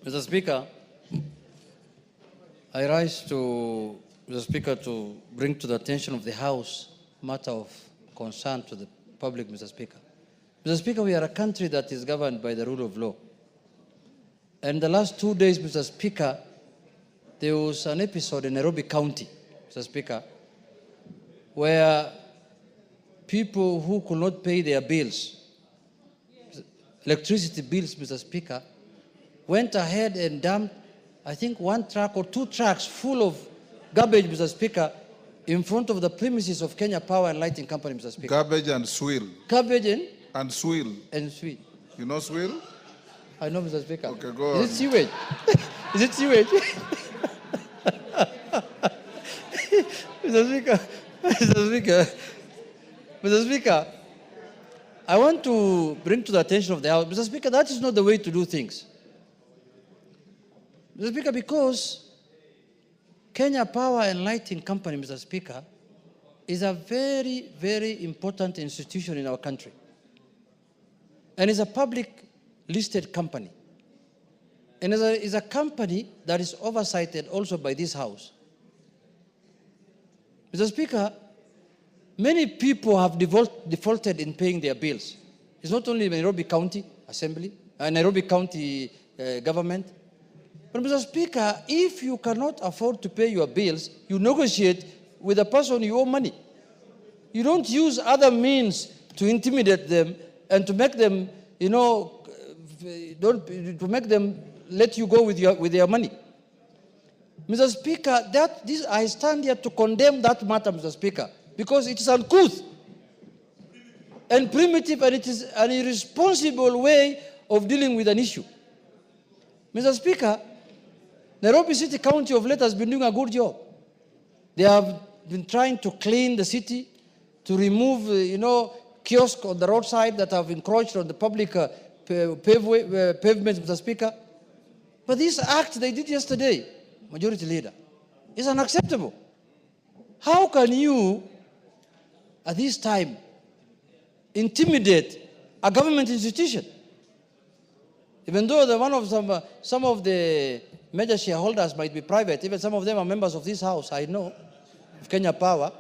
Mr. Speaker, I rise to, Mr. Speaker, to bring to the attention of the House matter of concern to the public, Mr. Speaker. Mr. Speaker, we are a country that is governed by the rule of law. And the last 2 days, Mr. Speaker, there was an episode in Nairobi County, Mr. Speaker, where people who could not pay their bills, electricity bills, Mr. Speaker, went ahead and dumped, I think, 1 truck or 2 trucks full of garbage, Mr. Speaker, in front of the premises of Kenya Power and Lighting Company, Mr. Speaker. Garbage and swill. Garbage and swill. And swill. You know swill? I know, Mr. Speaker. Okay, go on. Is it sewage? Is it sewage? Mr. Speaker, Mr. Speaker, Mr. Speaker, I want to bring to the attention of the House, Mr. Speaker, that is not the way to do things. Mr. Speaker, because Kenya Power and Lighting Company, Mr. Speaker, is a very, very important institution in our country. And is a public listed company. And is a company that is oversighted also by this House. Mr. Speaker, many people have defaulted in paying their bills. It's not only Nairobi County Assembly, Nairobi County government. But Mr. Speaker, if you cannot afford to pay your bills, you negotiate with the person you owe money. You don't use other means to intimidate them and to make them, to make them let you go with their money. Mr. Speaker, I stand here to condemn that matter, Mr. Speaker, because it is uncouth and primitive, and it is an irresponsible way of dealing with an issue. Mr. Speaker, Nairobi City County of late has been doing a good job. They have been trying to clean the city, to remove, kiosks on the roadside that have encroached on the public pavements, Mr. Speaker. But this act they did yesterday, Majority Leader, is unacceptable. How can you, at this time, intimidate a government institution? Even though some of the major shareholders might be private, even some of them are members of this House, I know, of Kenya Power,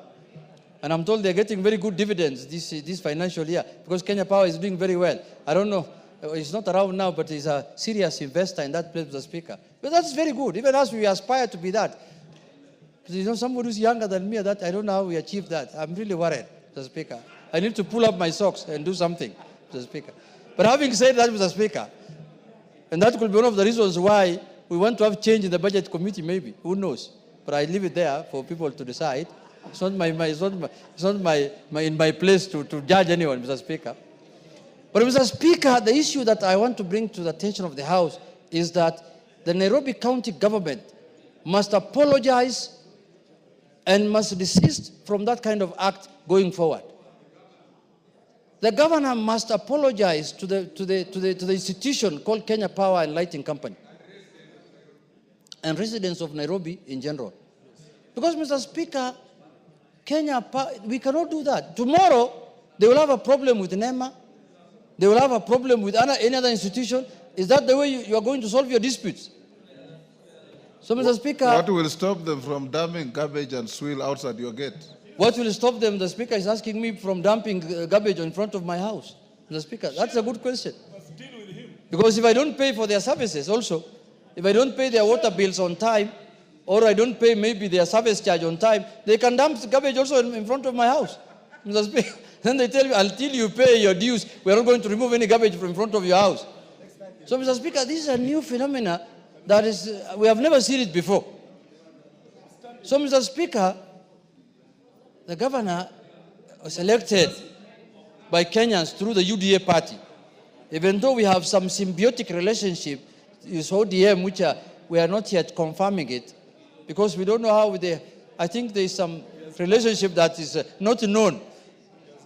and I'm told they're getting very good dividends this financial year because Kenya Power is doing very well. I don't know, he's not around now, but he's a serious investor in that place, Mr. Speaker. But that's very good. Even as we aspire to be that. Somebody who's younger than me, that I don't know how we achieved that. I'm really worried, Mr. Speaker. I need to pull up my socks and do something, Mr. Speaker. But having said that, Mr. Speaker, and that could be one of the reasons why we want to have change in the budget committee, maybe. Who knows? But I leave it there for people to decide. It's not in my place to judge anyone, Mr. Speaker. But Mr. Speaker, the issue that I want to bring to the attention of the House is that the Nairobi County government must apologize and must desist from that kind of act going forward. The governor must apologize to the institution called Kenya Power and Lighting Company and residents of Nairobi in general. Because, Mr. Speaker, we cannot do that. Tomorrow, they will have a problem with NEMA. They will have a problem with any other institution. Is that the way you are going to solve your disputes? So, Mr. Speaker... What will stop them from dumping garbage and swill outside your gate? What will stop them? The Speaker is asking me from dumping garbage in front of my house. Mr. Speaker, that's a good question. Because if I don't pay for their services also, if I don't pay their water bills on time, or I don't pay maybe their service charge on time, they can dump garbage also in front of my house. Mr. Speaker, then they tell me, until you pay your dues, we are not going to remove any garbage from in front of your house. So, Mr. Speaker, this is a new phenomena that is, we have never seen it before. So, Mr. Speaker, the governor was elected by Kenyans through the UDA party. Even though we have some symbiotic relationship with ODM, which we are not yet confirming it, because we don't know how I think there is some relationship that is not known,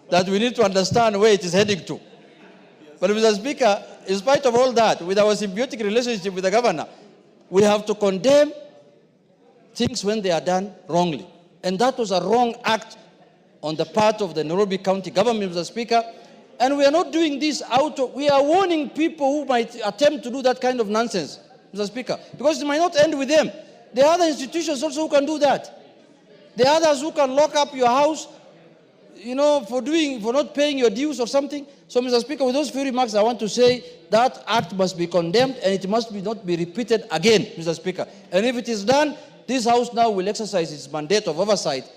that we need to understand where it is heading to. But Mr. Speaker, in spite of all that, with our symbiotic relationship with the governor, we have to condemn things when they are done wrongly. And that was a wrong act on the part of the Nairobi County government, Mr. Speaker. And we are not doing this we are warning people who might attempt to do that kind of nonsense. Mr. Speaker, because it might not end with them. There are other institutions also who can do that. There are others who can lock up your house, for not paying your dues or something. So, Mr. Speaker, with those few remarks, I want to say that act must be condemned and it must not be repeated again, Mr. Speaker. And if it is done, this House now will exercise its mandate of oversight.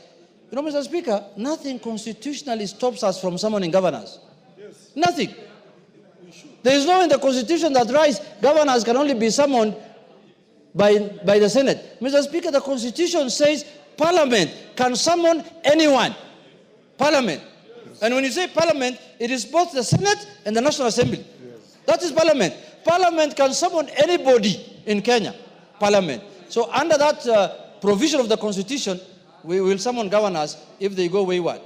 Mr. Speaker, nothing constitutionally stops us from summoning governors. Yes. Nothing. There is no in the Constitution that writes governors can only be summoned by the Senate. Mr. Speaker, the Constitution says Parliament can summon anyone. Parliament. Yes. And when you say Parliament, it is both the Senate and the National Assembly. Yes. That is Parliament. Parliament can summon anybody in Kenya. Parliament. So under that provision of the Constitution, we will summon governors if they go wayward.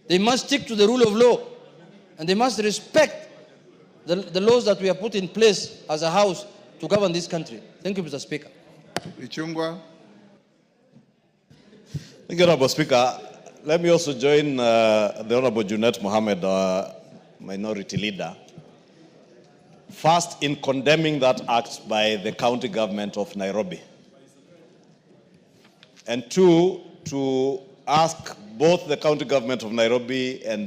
They must stick to the rule of law, and they must respect the laws that we have put in place as a House to govern this country. Thank you, Mr. Speaker. Ichungwa. Thank you, Honorable Speaker. Let me also join the Honorable Junet Mohammed, Minority Leader, first in condemning that act by the county government of Nairobi, and two, to ask both the county government of Nairobi and the